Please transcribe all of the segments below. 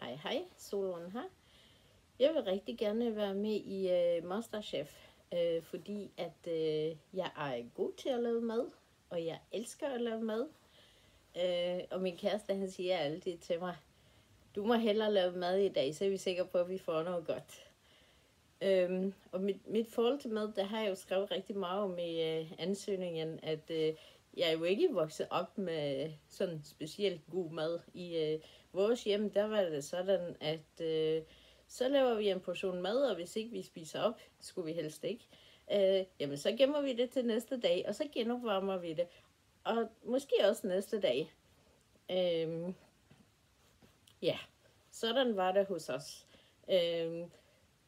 Hej hej, Solon her. Jeg vil rigtig gerne være med i Masterchef, fordi at jeg er god til at lave mad, og jeg elsker at lave mad. Og min kæreste, han siger altid til mig, du må hellere lave mad i dag, så er vi sikre på, at vi får noget godt. Og mit forhold til mad, der har jeg jo skrevet rigtig meget om i ansøgningen, at jeg er jo ikke vokset op med sådan specielt god mad. I vores hjem, der var det sådan, at så laver vi en portion mad, og hvis ikke vi spiser op, skulle vi helst ikke, jamen så gemmer vi det til næste dag, og så genopvarmer vi det. Og måske også næste dag. Ja, sådan var det hos os.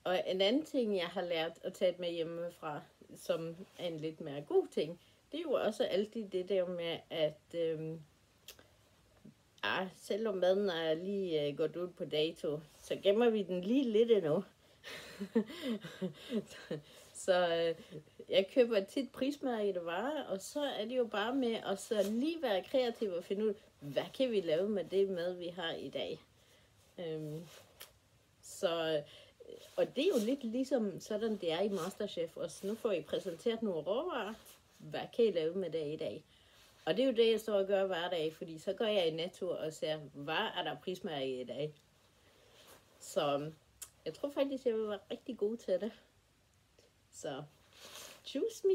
Og en anden ting, jeg har lært at tage med hjemmefra, som er en lidt mere god ting, det er jo også altid det der med, at selvom maden er lige gået ud på dato, så gemmer vi den lige lidt endnu. Så jeg køber tit prismærkede varer, og så er det jo bare med at så lige være kreativ og finde ud, hvad kan vi lave med det mad, vi har i dag. Og det er jo lidt ligesom sådan, det er i Masterchef. Og nu får I præsenteret nogle råvarer. Hvad kan I lave med det i dag? Og det er jo det, jeg står og gør hver dag, fordi så går jeg i Netto og ser, hvad er der prismærke i dag? Så jeg tror faktisk, jeg vil være rigtig god til det. Så choose me!